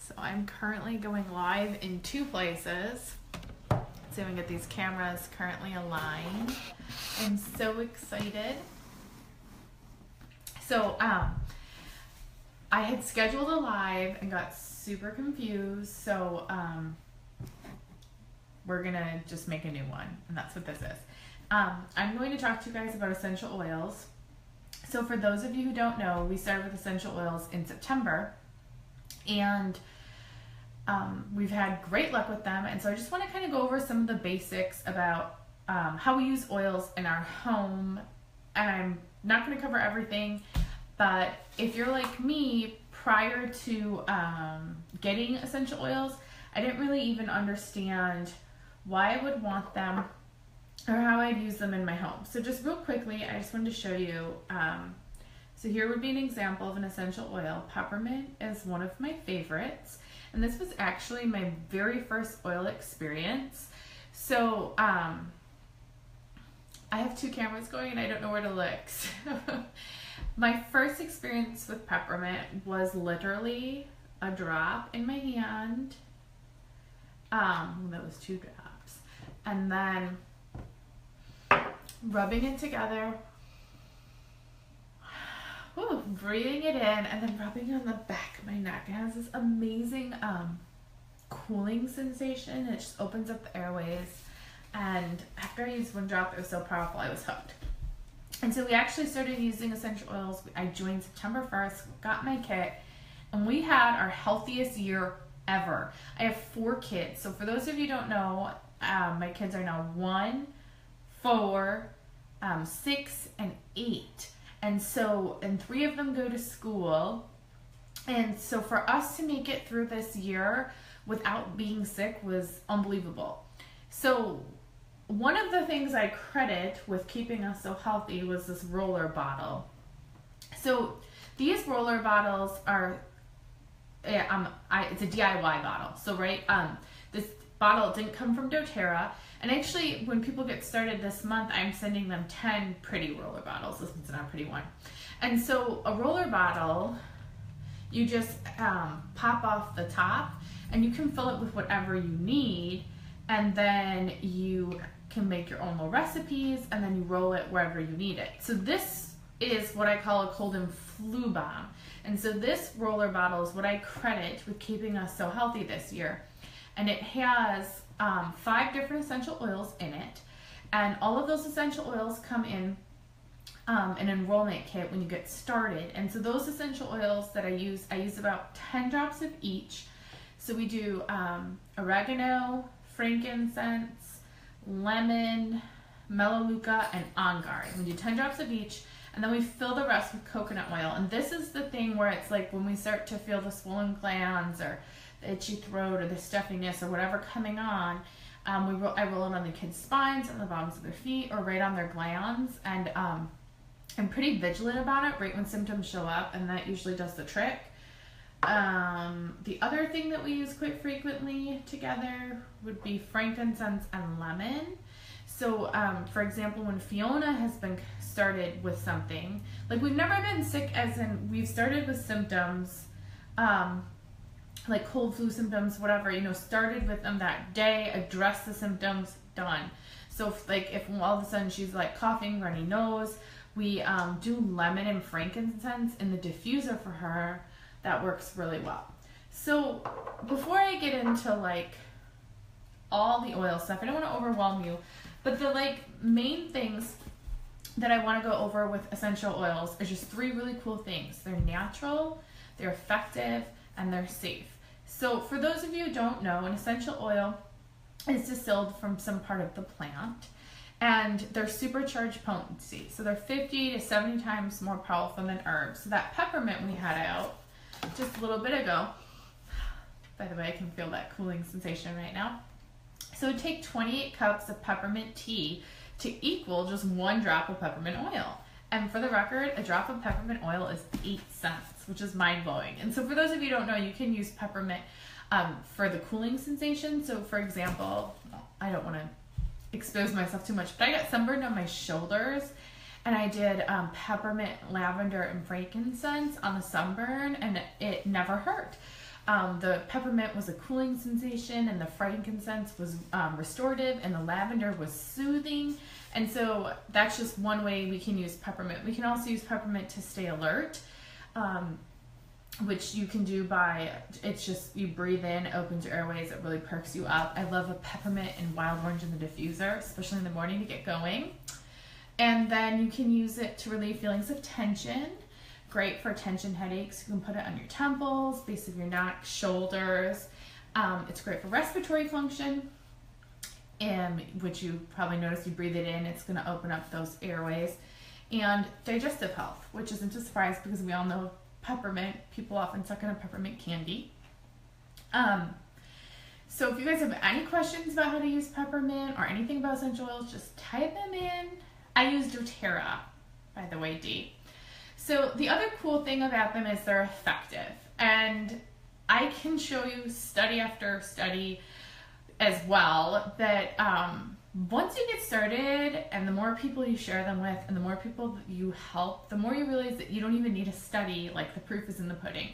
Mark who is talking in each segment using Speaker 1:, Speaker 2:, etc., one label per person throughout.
Speaker 1: So I'm currently going live in 2 places. So I'm gonna get these cameras currently aligned. I'm so excited. So I had scheduled a live and got super confused. So we're gonna just make a new one, and that's what this is. I'm going to talk to you guys about essential oils. So for those of you who don't know, we started with essential oils in September, and we've had great luck with them. And so I just want to kind of go over some of the basics about how we use oils in our home. And I'm not going to cover everything, but if you're like me, prior to getting essential oils, I didn't really even understand why I would want them or how I'd use them in my home. So just real quickly, I just wanted to show you. So here would be an example of an essential oil. Peppermint is one of my favorites. And this was actually my very first oil experience. So I have 2 cameras going and I don't know where to look. So my first experience with peppermint was literally a drop in my hand. That was 2 drops. And then rubbing it together, breathing it in, and then rubbing it on the back of my neck. It has this amazing cooling sensation. It just opens up the airways. And after I used 1 drop, it was so powerful, I was hooked. And so we actually started using essential oils. I joined September 1st, got my kit, and we had our healthiest year ever. I have 4 kids. So for those of you who don't know, my kids are now 1, 4, 6, and 8. And 3 of them go to school. And so for us to make it through this year without being sick was unbelievable. So one of the things I credit with keeping us so healthy was this roller bottle. So these roller bottles are, it's a DIY bottle. So this bottle didn't come from doTERRA. And actually, when people get started this month, I'm sending them 10 pretty roller bottles. This one's not a pretty one. And so a roller bottle, you just pop off the top, and you can fill it with whatever you need, and then you can make your own little recipes, and then you roll it wherever you need it. So this is what I call a cold and flu bomb. And so this roller bottle is what I credit with keeping us so healthy this year. And it has 5 different essential oils in it, and all of those essential oils come in an enrollment kit when you get started. And so those essential oils that I use about 10 drops of each. So we do oregano, frankincense, lemon, melaleuca, and on guard. We do 10 drops of each, and then we fill the rest with coconut oil. And this is the thing where it's like when we start to feel the swollen glands or the itchy throat or the stuffiness or whatever coming on, I roll it on the kids' spines, on the bottoms of their feet, or right on their glands. And I'm pretty vigilant about it right when symptoms show up, and that usually does the trick. The other thing that we use quite frequently together would be frankincense and lemon. So, for example, when Fiona has been started with something, like we've never been sick as in we've started with symptoms, like cold, flu symptoms, whatever, started with them that day, address the symptoms, done. So if all of a sudden she's like coughing, runny nose, we do lemon and frankincense in the diffuser for her. That works really well. So before I get into like all the oil stuff, I don't want to overwhelm you, but the main things that I want to go over with essential oils is just 3 really cool things. They're natural, they're effective, and they're safe. So for those of you who don't know, an essential oil is distilled from some part of the plant, and they're supercharged potency. So they're 50 to 70 times more powerful than herbs. So that peppermint we had out just a little bit ago, by the way, I can feel that cooling sensation right now. So it'd take 28 cups of peppermint tea to equal just 1 drop of peppermint oil. And for the record, a drop of peppermint oil is 8 cents, which is mind-blowing. And so for those of you who don't know, you can use peppermint for the cooling sensation. So for example, I don't want to expose myself too much, but I got sunburned on my shoulders, and I did peppermint, lavender, and frankincense on the sunburn, and it never hurt. The peppermint was a cooling sensation, and the frankincense was restorative, and the lavender was soothing. And so that's just one way we can use peppermint. We can also use peppermint to stay alert, which you can do by, it's just, you breathe in, opens your airways, it really perks you up. I love a peppermint and wild orange in the diffuser, especially in the morning to get going. And then you can use it to relieve feelings of tension. Great for tension headaches. You can put it on your temples, base of your neck, shoulders. It's great for respiratory function, which you probably notice you breathe it in, it's going to open up those airways. And digestive health, which isn't a surprise because we all know peppermint. People often suck on a peppermint candy. So if you guys have any questions about how to use peppermint or anything about essential oils, just type them in. I use doTERRA, by the way, Dee. So the other cool thing about them is they're effective. And I can show you study after study as well that once you get started and the more people you share them with and the more people that you help, the more you realize that you don't even need to study, like the proof is in the pudding.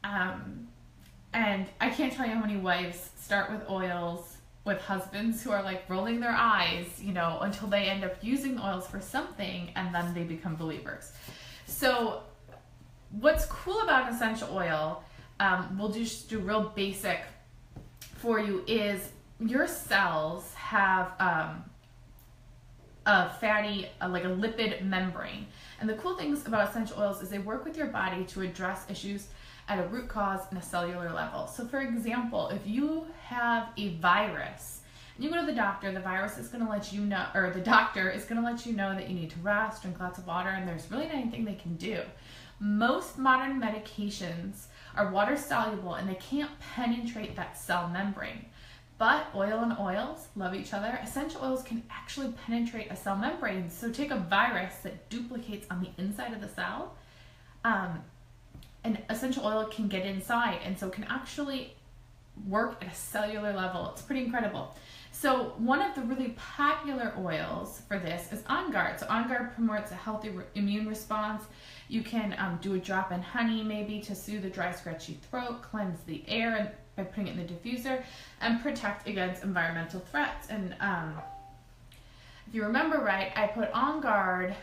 Speaker 1: And I can't tell you how many wives start with oils with husbands who are like rolling their eyes, you know, until they end up using the oils for something and then they become believers. So what's cool about an essential oil, we'll just do real basic for you, is your cells have a fatty, like a lipid membrane. And the cool things about essential oils is they work with your body to address issues at a root cause and a cellular level. So for example, if you have a virus and you go to the doctor, the virus is going to let you know, or the doctor is going to let you know that you need to rest, drink lots of water, and there's really not anything they can do. Most modern medications are water soluble and they can't penetrate that cell membrane. But oil and oils love each other. Essential oils can actually penetrate a cell membrane. So take a virus that duplicates on the inside of the cell, and essential oil can get inside, and so can actually work at a cellular level. It's pretty incredible. So one of the really popular oils for this is On Guard. So On Guard promotes a healthy immune response. You can do a drop in honey maybe to soothe a dry, scratchy throat, cleanse the air by putting it in the diffuser, and protect against environmental threats. And if you remember right, I put On Guard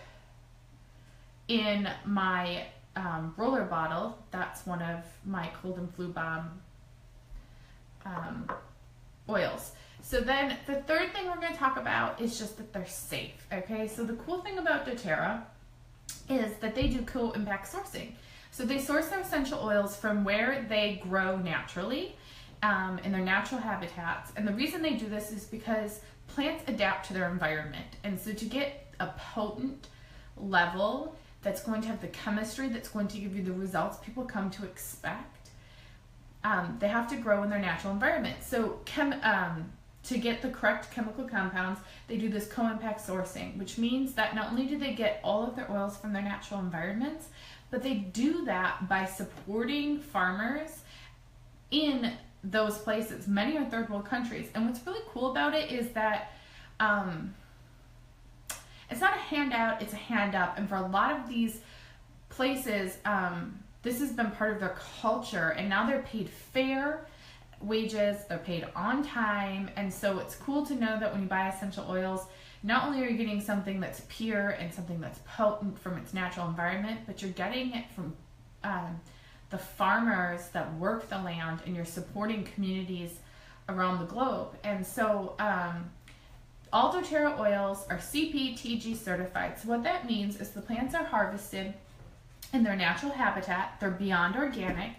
Speaker 1: in my roller bottle. That's one of my cold and flu balm oils. So then the third thing we're going to talk about is just that they're safe. Okay, so the cool thing about doTERRA is that they do co-impact sourcing. So they source their essential oils from where they grow naturally, in their natural habitats. And the reason they do this is because plants adapt to their environment. And so to get a potent level that's going to have the chemistry that's going to give you the results people come to expect, they have to grow in their natural environment. So to get the correct chemical compounds, they do this co-impact sourcing, which means that not only do they get all of their oils from their natural environments, but they do that by supporting farmers in those places. Many are third world countries. And what's really cool about it is that it's not a handout, it's a hand up. And for a lot of these places, this has been part of their culture, and now they're paid fair wages, they're paid on time. And so it's cool to know that when you buy essential oils, not only are you getting something that's pure and something that's potent from its natural environment, but you're getting it from the farmers that work the land, and you're supporting communities around the globe. And so all doTERRA oils are CPTG certified. So what that means is the plants are harvested in their natural habitat, they're beyond organic,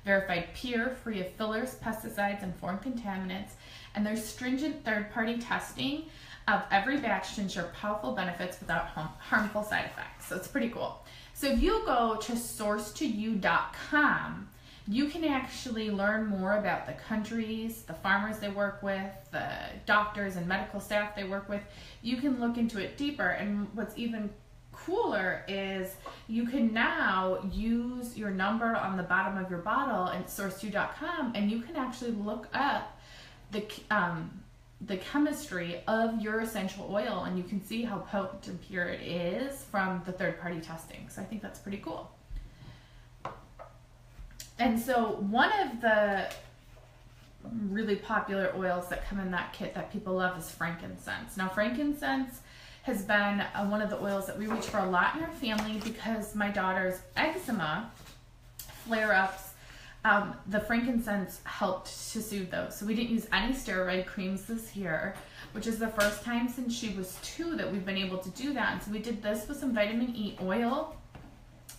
Speaker 1: verified pure, free of fillers, pesticides, and foreign contaminants, and there's stringent third-party testing of every batch to ensure powerful benefits without harmful side effects. So it's pretty cool. So if you go to source2you.com, you can actually learn more about the countries, the farmers they work with, the doctors and medical staff they work with. You can look into it deeper, and what's even cooler is you can now use your number on the bottom of your bottle at source2.com, and you can actually look up the chemistry of your essential oil, and you can see how potent and pure it is from the third-party testing. So I think that's pretty cool. And so one of the really popular oils that come in that kit that people love is frankincense. Now, frankincense has been one of the oils that we reach for a lot in our family because my daughter's eczema flare-ups, the frankincense helped to soothe those. So we didn't use any steroid creams this year, which is the first time since she was 2 that we've been able to do that. And so we did this with some vitamin E oil,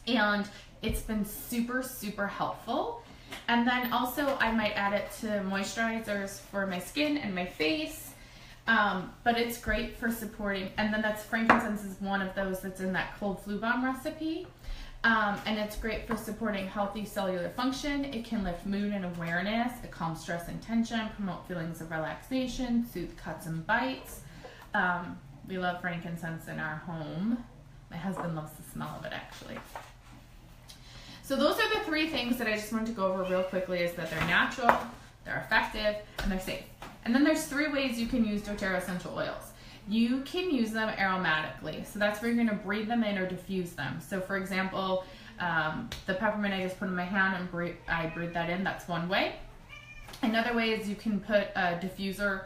Speaker 1: and it's been super, super helpful. And then also I might add it to moisturizers for my skin and my face. But it's great for supporting, and then that's frankincense is one of those that's in that cold flu bomb recipe. And it's great for supporting healthy cellular function. It can lift mood and awareness. It calms stress and tension, promote feelings of relaxation, soothe cuts and bites. We love frankincense in our home. My husband loves the smell of it, actually. So those are the 3 things that I just wanted to go over real quickly, is that they're natural, they're effective, and they're safe. And then there's 3 ways you can use doTERRA essential oils. You can use them aromatically. So that's where you're going to breathe them in or diffuse them. So for example, the peppermint I just put in my hand and I breathe that in. That's one way. Another way is you can put a diffuser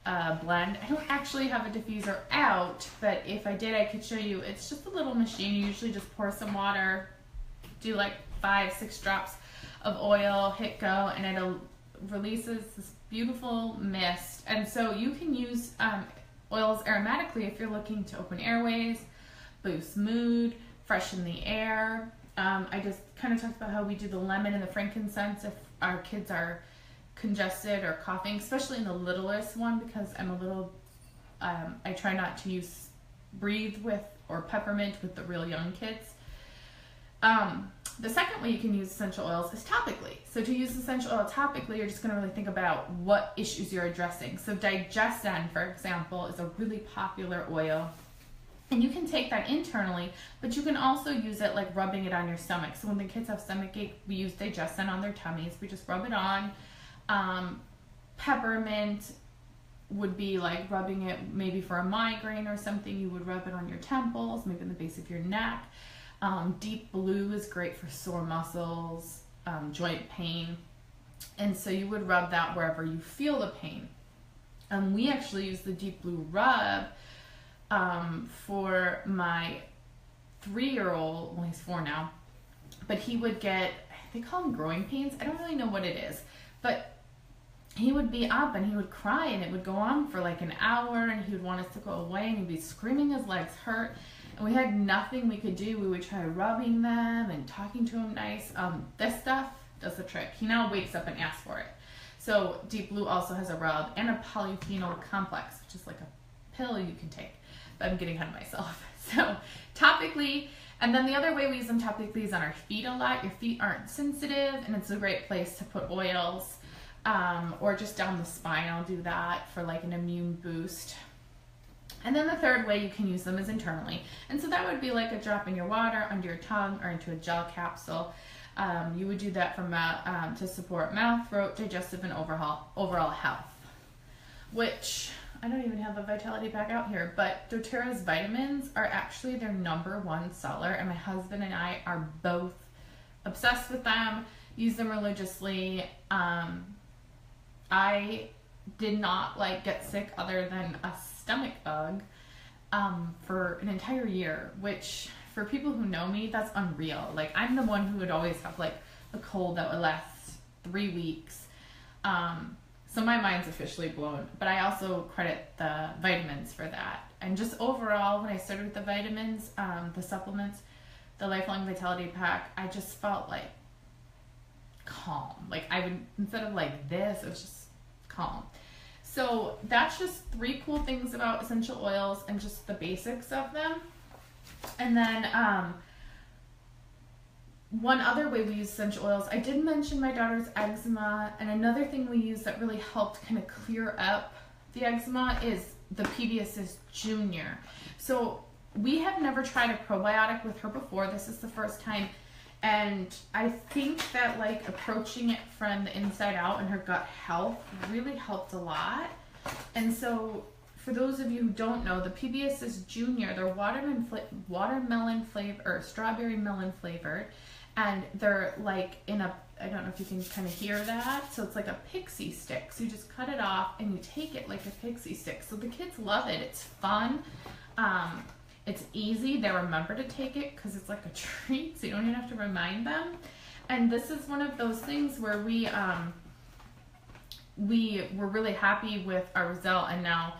Speaker 1: blend. I don't actually have a diffuser out, but if I did, I could show you. It's just a little machine. You usually just pour some water, do like 5-6 drops of oil, hit go, and it releases this beautiful mist. And so you can use oils aromatically if you're looking to open airways, boost mood, freshen the air. I just kind of talked about how we do the lemon and the frankincense if our kids are congested or coughing, especially in the littlest one, because I'm a little, I try not to use breathe with or peppermint with the real young kids. The second way you can use essential oils is topically. So to use essential oil topically, you're just going to really think about what issues you're addressing. So Digestin, for example, is a really popular oil. And you can take that internally, but you can also use it like rubbing it on your stomach. So when the kids have stomach ache, we use Digestin on their tummies. We just rub it on. Peppermint would be like rubbing it maybe for a migraine or something. You would rub it on your temples, maybe in the base of your neck. Deep Blue is great for sore muscles, joint pain. And so you would rub that wherever you feel the pain. We actually use the Deep Blue rub for my 3-year-old, well, he's 4 now, but he would get, they call them growing pains. I don't really know what it is, but he would be up and he would cry, and it would go on for like an hour, and he would want us to go away, and he'd be screaming his legs hurt. And we had nothing we could do. We would try rubbing them and talking to him nice. This stuff does the trick. He now wakes up and asks for it. So Deep Blue also has a rub and a polyphenol complex, which is like a pill you can take. But I'm getting ahead of myself. So topically, and then the other way we use them topically is on our feet a lot. Your feet aren't sensitive, and it's a great place to put oils, or just down the spine. I'll do that for like an immune boost. And then the third way you can use them is internally. And so that would be like a drop in your water, under your tongue, or into a gel capsule. You would do that for to support mouth, throat, digestive, and overall health. Which, I don't even have the Vitality Pack out here, but doTERRA's vitamins are actually their #1 seller, and my husband and I are both obsessed with them, use them religiously. I did not get sick other than a stomach bug for an entire year, which for people who know me, that's unreal. Like, I'm the one who would always have like a cold that would last 3 weeks. So my mind's officially blown, but I also credit the vitamins for that. And just overall, when I started with the vitamins, the supplements, the Lifelong Vitality Pack, I just felt like calm. Like, I would, instead of like this, it was just calm. So that's just 3 cool things about essential oils and just the basics of them. And then one other way we use essential oils, I did mention my daughter's eczema, and another thing we use that really helped kind of clear up the eczema is the PBS's Junior. So we have never tried a probiotic with her before. This is the first time. And I think that like approaching it from the inside out and her gut health really helped a lot. And so for those of you who don't know, the PBS's Junior, they're watermelon flavored or strawberry melon flavored, and they're like in a, I don't know if you can kind of hear that. So it's like a pixie stick. So you just cut it off and you take it like a pixie stick. So the kids love it. It's fun. It's easy. They remember to take it because it's like a treat. So you don't even have to remind them. And this is one of those things where we were really happy with our result. And now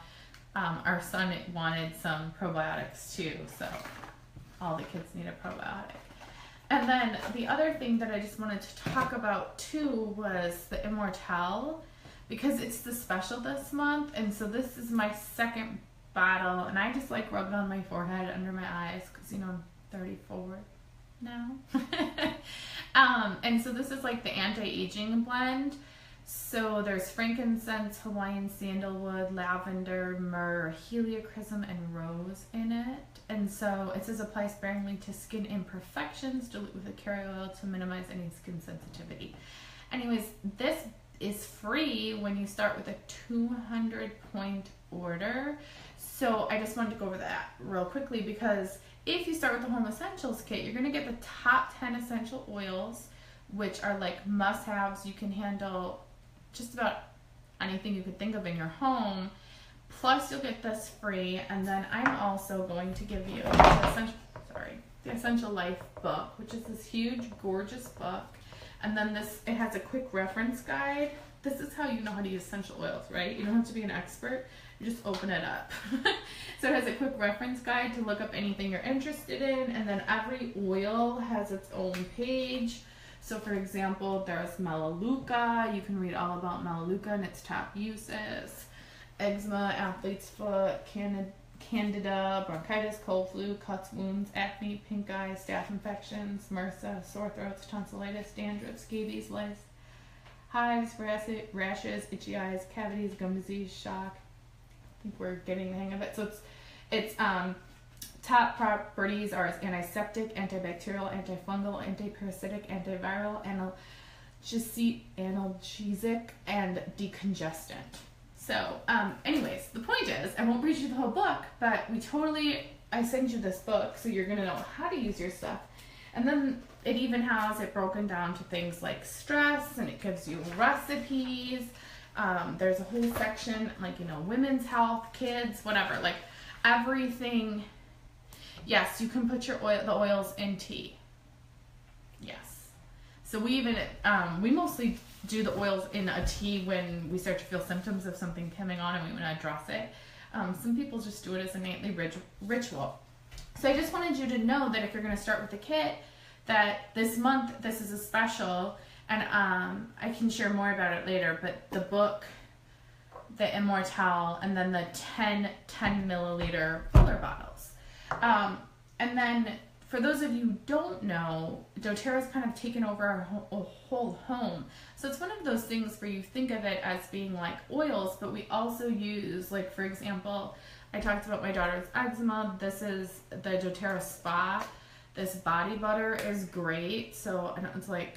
Speaker 1: our son wanted some probiotics too. So all the kids need a probiotic. And then the other thing that I just wanted to talk about too was the Immortelle, because it's the special this month. And so this is my second bottle, and I just like rub it on my forehead, under my eyes, because you know I'm 34 now. And so this is like the anti-aging blend. So there's frankincense, Hawaiian sandalwood, lavender, myrrh, heliochrysum, and rose in it. And so it says apply sparingly to skin imperfections, dilute with a carrier oil to minimize any skin sensitivity. Anyways, this is free when you start with a 200-point order. So I just wanted to go over that real quickly, because if you start with the Home Essentials kit, you're going to get the top 10 essential oils, which are like must-haves. You can handle just about anything you could think of in your home. Plus, you'll get this free, and then I'm also going to give you the Essential Life book, which is this huge, gorgeous book. And then it has a quick reference guide. This is how you know how to use essential oils, right? You don't have to be an expert. You just open it up. So it has a quick reference guide to look up anything you're interested in, and then every oil has its own page. So for example, there's Melaleuca. You can read all about Melaleuca and its top uses. Eczema, athlete's foot, candida, bronchitis, cold, flu, cuts, wounds, acne, pink eye, staph infections, MRSA, sore throats, tonsillitis, dandruff, scabies, lice, hives, rashes, itchy eyes, cavities, gum disease, shock. I think we're getting the hang of it. So it's top properties are antiseptic, antibacterial, antifungal, antiparasitic, antiviral, analgesic, and decongestant. So, anyways, the point is, I won't read you the whole book, but I send you this book so you're going to know how to use your stuff. And then it even has it broken down to things like stress, and it gives you recipes. There's a whole section, like, you know, women's health, kids, whatever, like everything. Yes, you can put the oils in tea. Yes. So we even, we mostly do the oils in a tea when we start to feel symptoms of something coming on and we want to address it. Some people just do it as a nightly ritual. So I just wanted you to know that if you're going to start with the kit, that this month, this is a special, and I can share more about it later, but the book, the Immortelle, and then the 10 milliliter filler bottles. And then for those of you who don't know, doTERRA's kind of taken over our whole home. So it's one of those things where you think of it as being like oils, but we also use, like, for example, I talked about my daughter's eczema. This is the doTERRA Spa. This body butter is great. So it's like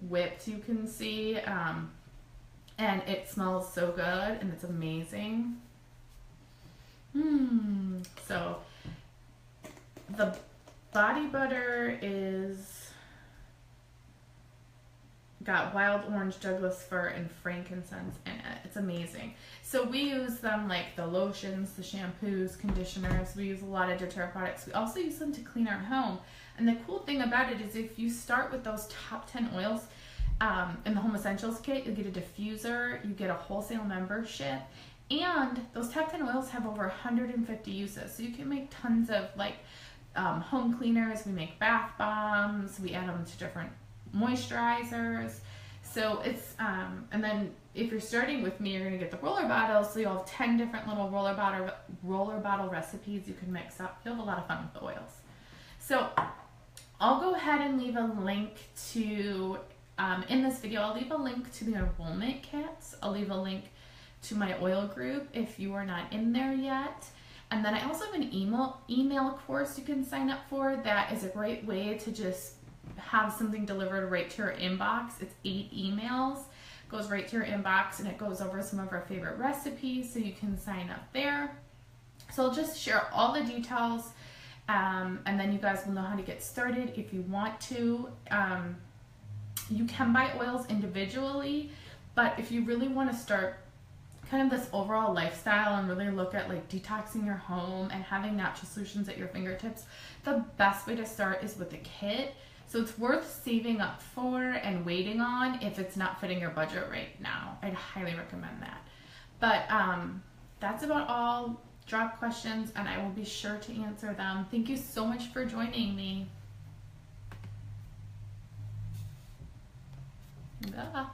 Speaker 1: whipped, you can see. And it smells so good, and it's amazing. So the body butter got wild orange, Douglas fir, and frankincense in it. It's amazing. So we use them like the lotions, the shampoos, conditioners. We use a lot of doTERRA products. We also use them to clean our home. And the cool thing about it is if you start with those top 10 oils in the Home Essentials kit, you'll get a diffuser, you get a wholesale membership, and those top 10 oils have over 150 uses. So you can make tons of like home cleaners. We make bath bombs. We add them to different moisturizers. So it's, and then if you're starting with me, you're going to get the roller bottles. So you'll have 10 different little roller bottle recipes you can mix up. You'll have a lot of fun with the oils. So I'll go ahead and leave a link to, in this video, I'll leave a link to the enrollment kits. I'll leave a link to my oil group if you are not in there yet. And then I also have an email course you can sign up for that is a great way to just have something delivered right to your inbox. It's 8 emails, goes right to your inbox, and it goes over some of our favorite recipes, so you can sign up there. So I'll just share all the details And then you guys will know how to get started if you want to. You can buy oils individually, but if you really want to start kind of this overall lifestyle and really look at like detoxing your home and having natural solutions at your fingertips, the best way to start is with a kit. So it's worth saving up for and waiting on if it's not fitting your budget right now. I'd highly recommend that. But that's about all. Drop questions and I will be sure to answer them. Thank you so much for joining me. Bye.